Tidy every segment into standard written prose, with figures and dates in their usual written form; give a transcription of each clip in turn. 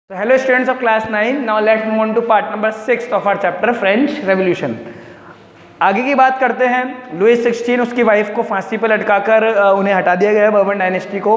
So hello students of class 9, now let's move on to part number 6 of our chapter French Revolution। आगे की बात करते हैं। Louis 16 उसकी वाइफ को फांसी पर लटकाकर उन्हें हटा दिया गया बर्बन डायनेस्टी को,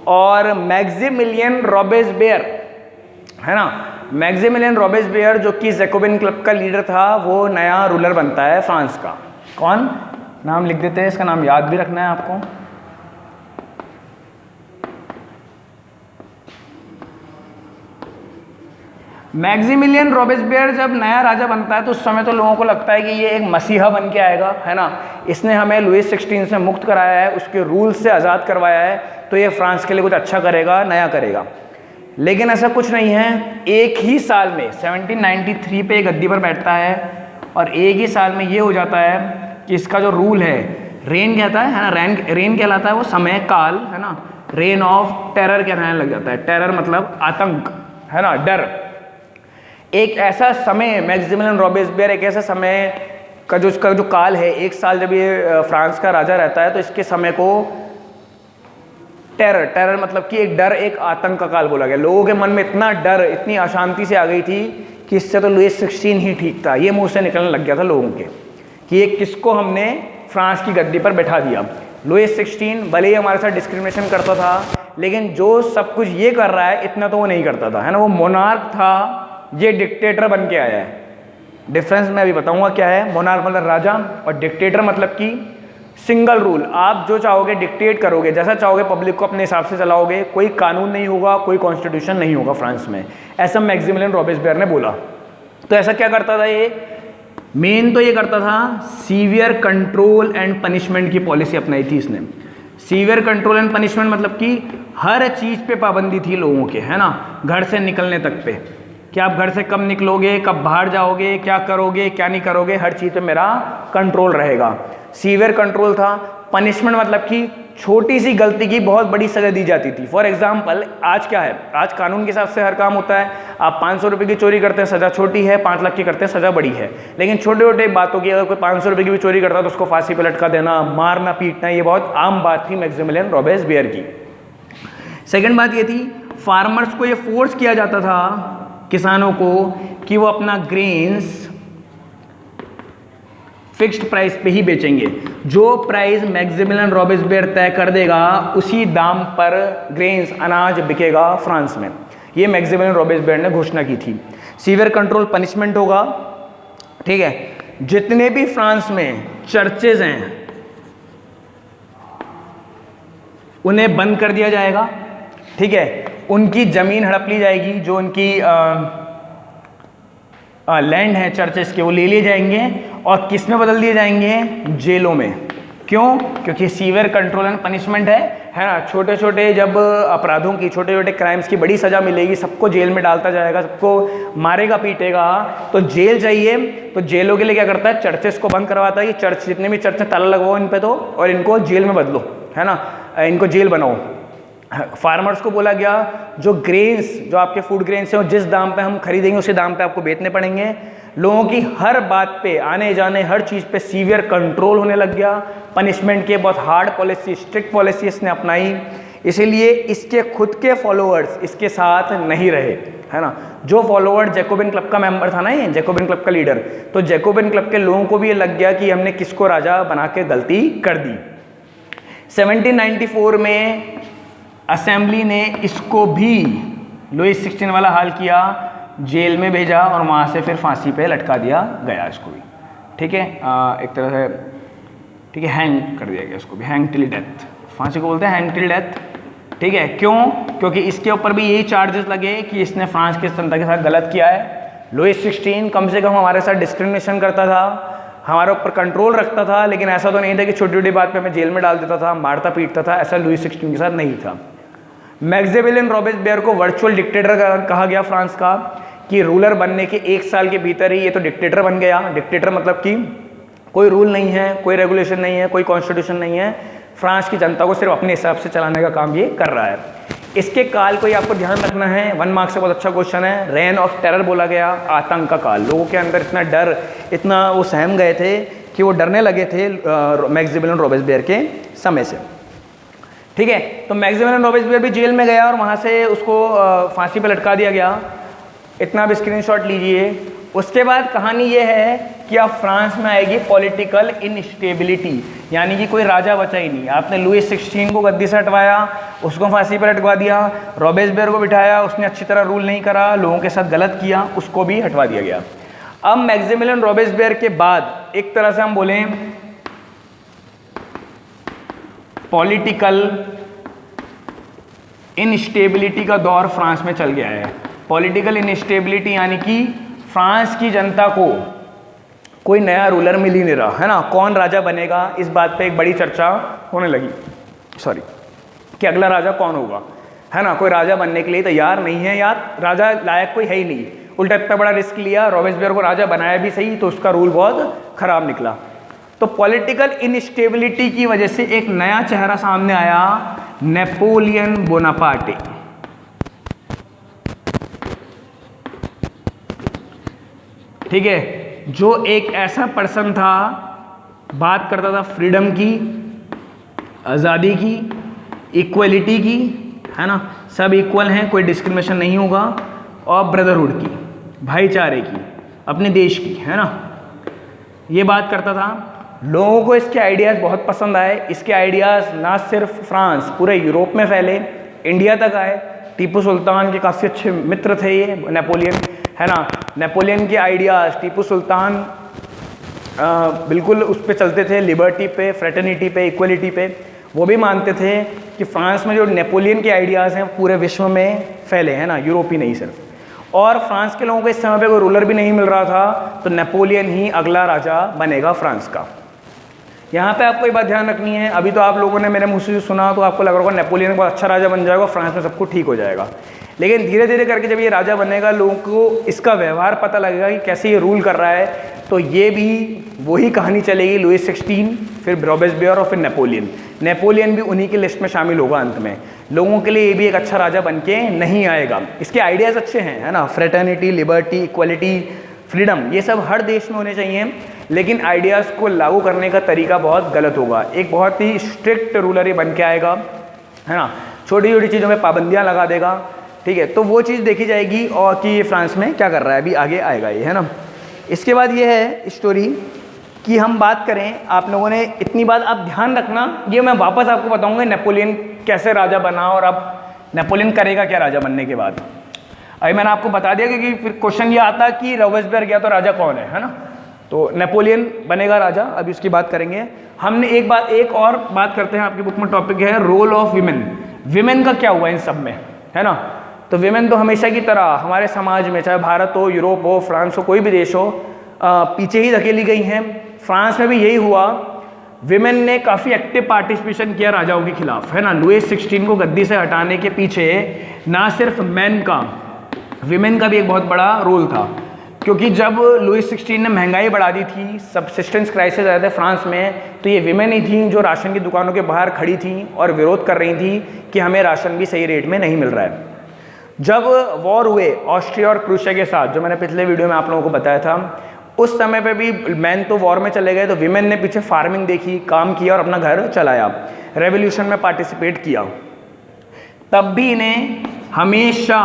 और मैक्सिमिलियन रॉबेस्पियर है ना, मैक्सिमिलियन रॉबेस्पियर जो कि जैकोबिन क्लब का लीडर था, वो नया रूलर बनता है फ्रांस का। कौन, नाम लिख देते हैं, इसका नाम याद भी रखना है आपको। मैक्सिमिलियन रॉबेस्पियर जब नया राजा बनता है तो उस समय तो लोगों को लगता है कि ये एक मसीहा बन के आएगा, है ना, इसने हमें लुई 16 से मुक्त कराया है, उसके रूल से आज़ाद करवाया है, तो ये फ्रांस के लिए कुछ अच्छा करेगा, नया करेगा। लेकिन ऐसा कुछ नहीं है। एक ही साल में 1793 पे गद्दी पर बैठता है, और एक ही साल में ये हो जाता है कि इसका जो रूल है, रेन कहता है ना, रेन कहलाता है वो समय काल, है ना, रेन ऑफ टेरर कहलाने लग जाता है। टेरर मतलब आतंक, है ना, डर। एक ऐसा समय, मैक्सिमिलियन रॉबेस्पियर एक ऐसा समय का जो इसका जो काल है, एक साल जब ये फ्रांस का राजा रहता है, तो इसके समय को टेरर मतलब कि एक डर, एक आतंक का काल बोला गया। लोगों के मन में इतना डर, इतनी अशांति से आ गई थी कि इससे तो लुई 16 ही ठीक था। ये मुंह से निकलने लग गया था लोगों के कि ये किसको हमने फ्रांस की गद्दी पर बैठा दिया। लुई 16 भले ही हमारे साथ डिस्क्रिमिनेशन करता था, लेकिन जो सब कुछ ये कर रहा है इतना तो वो नहीं करता था, है ना। वो मोनार्क था, ये डिक्टेटर बन के आया है। डिफरेंस मैं अभी बताऊंगा क्या है। मोनार्क मतलब राजा, और डिक्टेटर मतलब कि सिंगल रूल। आप जो चाहोगे डिक्टेट करोगे, जैसा चाहोगे पब्लिक को अपने हिसाब से चलाओगे, कोई कानून नहीं होगा, कोई कॉन्स्टिट्यूशन नहीं होगा फ्रांस में, ऐसा मैक्सिमिलियन रॉबेस्पियर ने बोला। तो ऐसा क्या करता था ये, मेन तो ये करता था सीवियर कंट्रोल एंड पनिशमेंट की पॉलिसी अपनाई थी इसने। सीवियर कंट्रोल एंड पनिशमेंट मतलब कि हर चीज़ पे पाबंदी थी लोगों के, है ना, घर से निकलने तक पे, कि आप घर से कब निकलोगे, कब बाहर जाओगे, क्या करोगे, क्या नहीं करोगे, हर चीज़ पे मेरा कंट्रोल रहेगा। सीवियर कंट्रोल था। पनिशमेंट मतलब कि छोटी सी गलती की बहुत बड़ी सजा दी जाती थी। फॉर एग्जांपल आज क्या है, आज कानून के हिसाब से हर काम होता है। आप 500 रुपये की चोरी करते हैं, सज़ा छोटी है, 5 लाख की करते हैं, सज़ा बड़ी है। लेकिन छोटे छोटे बातों की, अगर कोई 500 रुपये की भी चोरी करता है तो उसको फांसी पर लटका देना, मारना, पीटना, ये बहुत आम बात थी मैक्सिमिलियन रॉबेस्पियर की। सेकेंड बात ये थी, फार्मर्स को ये फोर्स किया जाता था, किसानों को, कि वो अपना ग्रेन्स फिक्स्ड प्राइस पे ही बेचेंगे। जो प्राइस मैक्सिमिलियन रॉबेस्पियर तय कर देगा उसी दाम पर ग्रेन्स, अनाज बिकेगा फ्रांस में। ये मैक्सिमिलियन रॉबेस्पियर ने घोषणा की थी। सीवियर कंट्रोल, पनिशमेंट होगा, ठीक है। जितने भी फ्रांस में चर्चेज हैं उन्हें बंद कर दिया जाएगा, ठीक है। उनकी ज़मीन हड़प ली जाएगी, जो उनकी लैंड है चर्चेस के, वो ले लिए जाएंगे, और किस में बदल दिए जाएंगे, जेलों में। क्यों? क्योंकि सीवियर कंट्रोल एंड पनिशमेंट है ना। छोटे छोटे जब अपराधों की, छोटे छोटे क्राइम्स की बड़ी सज़ा मिलेगी, सबको जेल में डालता जाएगा, सबको मारेगा पीटेगा, तो जेल चाहिए। तो जेलों के लिए क्या करता है, चर्चेस को बंद करवाता है कि चर्च, जितने भी चर्च ताला लगवाओ इन पे तो, और इनको जेल में बदलो, है ना, इनको जेल बनाओ। फार्मर्स को बोला गया, जो ग्रेन्स, जो आपके फूड ग्रेन्स हैं, जिस दाम पे हम खरीदेंगे उसी दाम पे आपको बेचने पड़ेंगे। लोगों की हर बात पे, आने जाने, हर चीज़ पे सीवियर कंट्रोल होने लग गया। पनिशमेंट के बहुत हार्ड पॉलिसी, स्ट्रिक्ट पॉलिसी इसने अपनाई। इसीलिए इसके खुद के फॉलोअर्स इसके साथ नहीं रहे, है ना। जो फॉलोअर जैकोबिन क्लब का मेंबर था ना, ये जैकोबिन क्लब का लीडर, तो जैकोबिन क्लब के लोगों को भी ये लग गया कि हमने किसको राजा बना के गलती कर दी। 1794 में असेंबली ने इसको भी लुई 16 वाला हाल किया, जेल में भेजा, और वहाँ से फिर फांसी पे लटका दिया गया इसको भी, ठीक है। एक तरह से, ठीक है, हैंग कर दिया गया इसको भी, हैंग टिल डेथ। फांसी को बोलते हैं हैंग टिल डेथ, ठीक है। क्यों? क्योंकि इसके ऊपर भी यही चार्जेस लगे कि इसने फ्रांस की जनता के साथ गलत किया है। लुई 16 कम से कम हमारे साथ डिस्क्रिमिनेशन करता था, हमारे ऊपर कंट्रोल रखता था, लेकिन ऐसा तो नहीं था कि छोटी छोटी बात पे हमें जेल में डाल देता था, मारता पीटता था। ऐसा लुई 16 के साथ नहीं था। मैक्सिमिलियन रॉबेस्पियर को वर्चुअल डिक्टेटर कहा गया फ्रांस का, कि रूलर बनने के 1 साल के भीतर ही ये तो डिक्टेटर बन गया। डिक्टेटर मतलब कि कोई रूल नहीं है, कोई रेगुलेशन नहीं है, कोई कॉन्स्टिट्यूशन नहीं है, फ्रांस की जनता को सिर्फ अपने हिसाब से चलाने का काम ये कर रहा है। इसके काल को ही आपको ध्यान रखना है, 1 मार्क्स से बहुत अच्छा क्वेश्चन है। रेन ऑफ टेरर बोला गया, आतंक का काल। लोगों के अंदर इतना डर, इतना वो सहम गए थे कि वो डरने लगे थे मैक्सिमिलियन रॉबेस्पियर के समय से। ठीक है। तो मैक्सिमिलियन रॉबेस्पियर भी जेल में गया और वहाँ से उसको फांसी पर लटका दिया गया। इतना भी स्क्रीनशॉट लीजिए। उसके बाद कहानी ये है कि अब फ्रांस में आएगी पॉलिटिकल इनस्टेबिलिटी, यानी कि कोई राजा बचा ही नहीं। आपने लुईस 16 को गद्दी से हटवाया, उसको फांसी पर लटका दिया, रॉबेस्पियर को बिठाया, उसने अच्छी तरह रूल नहीं करा, लोगों के साथ गलत किया, उसको भी हटवा दिया गया। अब मैक्सिमिलियन रॉबेस्पियर के बाद एक तरह से हम बोलें पॉलिटिकल इनस्टेबिलिटी का दौर फ्रांस में चल गया है। पॉलिटिकल इनस्टेबिलिटी यानी कि फ्रांस की जनता को कोई नया रूलर मिल ही नहीं रहा है ना, कौन राजा बनेगा, इस बात पे एक बड़ी चर्चा होने लगी, कि अगला राजा कौन होगा, है ना। कोई राजा बनने के लिए तैयार नहीं है यार, राजा लायक कोई है ही नहीं। उल्टा इतना बड़ा रिस्क लिया, रॉबेस्पियर को राजा बनाया भी सही तो उसका रूल बहुत खराब निकला। तो पॉलिटिकल इनस्टेबिलिटी की वजह से एक नया चेहरा सामने आया, नेपोलियन बोनापार्टे। ठीक है, जो एक ऐसा पर्सन था, बात करता था फ्रीडम की, आज़ादी की, इक्वलिटी की, है ना, सब इक्वल हैं, कोई डिस्क्रिमिनेशन नहीं होगा, और ब्रदरहुड की, भाईचारे की, अपने देश की, है ना, ये बात करता था। लोगों को इसके आइडियाज़ बहुत पसंद आए। इसके आइडियाज़ ना सिर्फ फ्रांस, पूरे यूरोप में फैले, इंडिया तक आए। टीपू सुल्तान के काफ़ी अच्छे मित्र थे ये नेपोलियन, है ना। नेपोलियन के आइडियाज़, टीपू सुल्तान बिल्कुल उस पे चलते थे, लिबर्टी पे, फ्रेटर्निटी पे, इक्वलिटी पे। वो भी मानते थे कि फ्रांस में जो नेपोलियन के आइडियाज़ हैं पूरे विश्व में फैले, है ना, यूरोप ही नहीं सिर्फ। और फ्रांस के लोगों को इस समय पे कोई रूलर भी नहीं मिल रहा था, तो नेपोलियन ही अगला राजा बनेगा फ्रांस का। यहाँ पे आपको एक बात ध्यान रखनी है, अभी तो आप लोगों ने मेरे मुँह से सुना तो आपको लग रहा होगा नेपोलियन बहुत अच्छा राजा बन जाएगा, फ्रांस में सब कुछ ठीक हो जाएगा। लेकिन धीरे धीरे करके जब ये राजा बनेगा, लोगों को इसका व्यवहार पता लगेगा कि कैसे ये रूल कर रहा है, तो ये भी वही कहानी चलेगी, लुईस 16, फिर रॉबेस्पियर और फिर नेपोलियन। नेपोलियन भी उन्हीं की लिस्ट में शामिल होगा अंत में। लोगों के लिए ये भी एक अच्छा राजा बन के नहीं आएगा। इसके आइडियाज़ अच्छे हैं, है ना, फ्रेटर्निटी, लिबर्टी, इक्वलिटी, फ्रीडम, ये सब हर देश में होने चाहिए, लेकिन आइडियाज़ को लागू करने का तरीका बहुत गलत होगा। एक बहुत ही स्ट्रिक्ट रूलर ही बन के आएगा, है ना, छोटी छोटी चीज़ों में पाबंदियाँ लगा देगा। ठीक है, तो वो चीज़ देखी जाएगी और कि ये फ्रांस में क्या कर रहा है, अभी आगे आएगा ये, है ना। इसके बाद ये है स्टोरी कि हम बात करें, आप लोगों ने इतनी बात आप ध्यान रखना, ये मैं वापस आपको बताऊंगा नेपोलियन कैसे राजा बना और अब नेपोलियन करेगा क्या राजा बनने के बाद। अभी मैंने आपको बता दिया क्योंकि फिर क्वेश्चन ये आता कि रॉबेस्पियर गया तो राजा कौन है ना। तो नेपोलियन बनेगा राजा, अभी उसकी बात करेंगे। हमने एक और बात करते हैं, आपकी बुक में टॉपिक है रोल ऑफ विमेन। विमेन का क्या हुआ इन सब में, है ना। तो विमेन तो हमेशा की तरह हमारे समाज में, चाहे भारत हो, यूरोप हो, फ्रांस हो, कोई भी देश हो, पीछे ही धकेली गई हैं। फ्रांस में भी यही हुआ। विमेन ने काफ़ी एक्टिव पार्टिसिपेशन किया राजाओं के खिलाफ, है ना। लुईस 16 को गद्दी से हटाने के पीछे ना सिर्फ मैन का, विमेन का भी एक बहुत बड़ा रोल था। क्योंकि जब लुईस 16 ने महंगाई बढ़ा दी थी, सबसिस्टेंस क्राइसिस आया था फ्रांस में, तो ये विमेन ही थी जो राशन की दुकानों के बाहर खड़ी थी और विरोध कर रही थी कि हमें राशन भी सही रेट में नहीं मिल रहा है। जब वॉर हुए ऑस्ट्रिया और प्रूशिया के साथ, जो मैंने पिछले वीडियो में आप लोगों को बताया था, उस समय पे भी मैन तो वॉर में चले गए, तो विमेन ने पीछे फार्मिंग देखी, काम किया और अपना घर चलाया, रेवोल्यूशन में पार्टिसिपेट किया। तब भी इन्हें हमेशा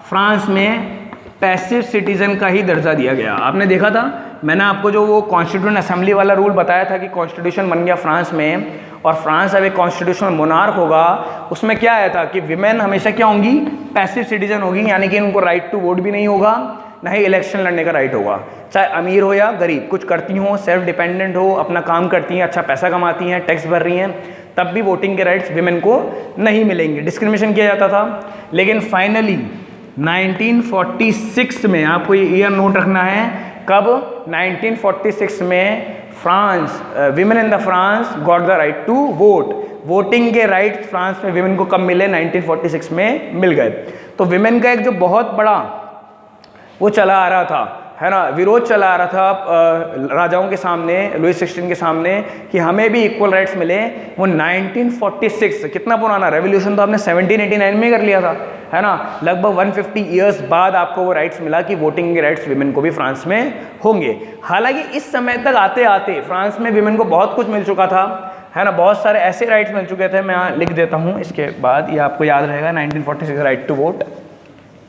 फ्रांस में पैसिव सिटीजन का ही दर्जा दिया गया। आपने देखा था, मैंने आपको जो वो कॉन्स्टिट्यूशन असेंबली वाला रूल बताया था कि कॉन्स्टिट्यूशन बन गया फ्रांस में और फ्रांस अब एक कॉन्स्टिट्यूशनल मोनार्क होगा। उसमें क्या आया था कि विमेन हमेशा क्या होंगी, पैसिव सिटीजन होगी, यानी कि उनको राइट टू वोट भी नहीं होगा, ना ही इलेक्शन लड़ने का राइट होगा। चाहे अमीर हो या गरीब, कुछ करती हो, सेल्फ डिपेंडेंट हो, अपना काम करती हैं, अच्छा पैसा कमाती हैं, टैक्स भर रही हैं, तब भी वोटिंग के राइट्स विमेन को नहीं मिलेंगे, डिस्क्रिमिनेशन किया जाता था। लेकिन फाइनली 1946 में, आपको ये ईयर नोट रखना है, कब, 1946 में France, women in the France got the right to vote. Voting के राइट फ्रांस में विमेन को कब मिले, 1946 में मिल गए। तो विमेन का एक जो बहुत बड़ा वो चला आ रहा था, है ना, विरोध चला आ रहा था राजाओं के सामने, लुईस 16 के सामने, कि हमें भी इक्वल राइट्स मिले। वो 1946, कितना पुराना रेवोल्यूशन तो आपने 1789 में कर लिया था, है ना। लगभग 150 ईयर्स बाद आपको वो राइट्स मिला कि वोटिंग के राइट्स विमेन को भी फ्रांस में होंगे। हालांकि इस समय तक आते आते फ्रांस में विमेन को बहुत कुछ मिल चुका था, है ना, बहुत सारे ऐसे राइट्स मिल चुके थे। मैं यहाँ लिख देता हूँ, इसके बाद ये आपको याद रहेगा। 1946 राइट टू वोट,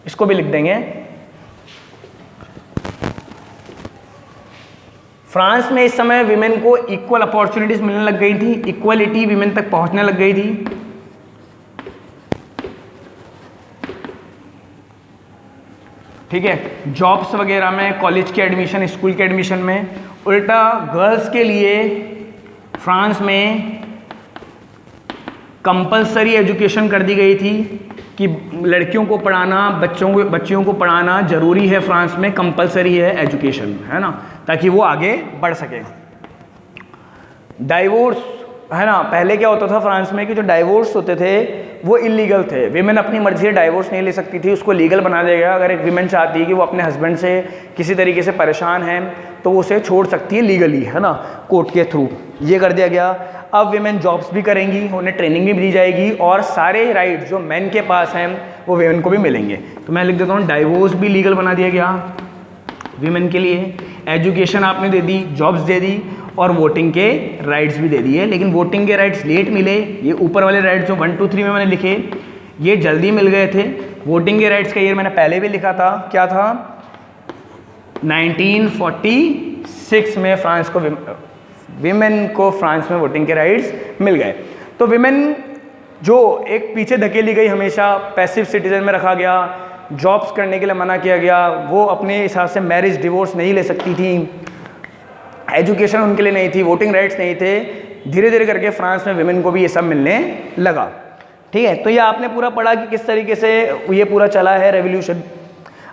इसको भी लिख देंगे। फ्रांस में इस समय विमेन को इक्वल अपॉर्चुनिटीज मिलने लग गई थी, इक्वलिटी विमेन तक पहुंचने लग गई थी। ठीक है, जॉब्स वगैरह में, कॉलेज के एडमिशन, स्कूल के एडमिशन में। उल्टा गर्ल्स के लिए फ्रांस में कंपलसरी एजुकेशन कर दी गई थी कि लड़कियों को पढ़ाना, बच्चियों को पढ़ाना जरूरी है। फ्रांस में कंपलसरी है एजुकेशन, है ना, ताकि वो आगे बढ़ सके। डाइवोर्स, है ना, पहले क्या होता था फ्रांस में कि जो डाइवोर्स होते थे वो इलीगल थे। विमेन अपनी मर्जी से डाइवोर्स नहीं ले सकती थी, उसको लीगल बना दिया गया। अगर एक विमेन चाहती है कि वो अपने हस्बैंड से किसी तरीके से परेशान है तो वो उसे छोड़ सकती है लीगली, है ना, कोर्ट के थ्रू। ये कर दिया गया। अब विमेन जॉब्स भी करेंगी, उन्हें ट्रेनिंग भी दी जाएगी और सारे राइट्स जो मेन के पास हैं वो विमेन को भी मिलेंगे। तो मैं लिख देता हूँ, डाइवोर्स भी लीगल बना दिया गया विमेन के लिए। एजुकेशन आपने दे दी, जॉब्स दे दी और वोटिंग के राइट्स भी दे दिए। लेकिन वोटिंग के राइट्स लेट मिले। ये ऊपर वाले राइट्स जो 1, 2, 3 में मैंने लिखे ये जल्दी मिल गए थे। वोटिंग के राइट्स का ईयर मैंने पहले भी लिखा था, क्या था, 1946 में फ्रांस को विमेन को फ्रांस में वोटिंग के राइट्स मिल गए। तो विमेन जो एक पीछे धकेली गई, हमेशा पैसिव सिटीजन में रखा गया, जॉब्स करने के लिए मना किया गया, वो अपने हिसाब से मैरिज डिवोर्स नहीं ले सकती थी, एजुकेशन उनके लिए नहीं थी, वोटिंग राइट्स नहीं थे। धीरे धीरे करके फ्रांस में विमेन को भी ये सब मिलने लगा। ठीक है, तो ये आपने पूरा पढ़ा कि किस तरीके से ये पूरा चला है रेवोल्यूशन।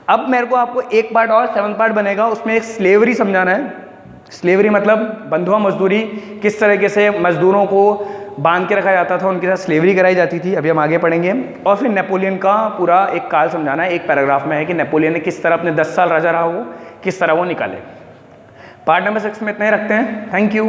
अब मेरे को आपको एक पार्ट और 7th पार्ट बनेगा, उसमें एक स्लेवरी समझाना है। स्लेवरी मतलब बंधुआ मजदूरी, किस तरीके से मजदूरों को बांध के रखा जाता था, उनके साथ स्लेवरी कराई जाती थी, अभी हम आगे पढ़ेंगे। और फिर नेपोलियन का पूरा एक काल समझाना है। एक पैराग्राफ में है कि नेपोलियन ने किस तरह अपने 10 साल राजा रहा, वो किस तरह वो निकाले। पार्ट नंबर 6 में इतना ही रखते हैं। Thank you.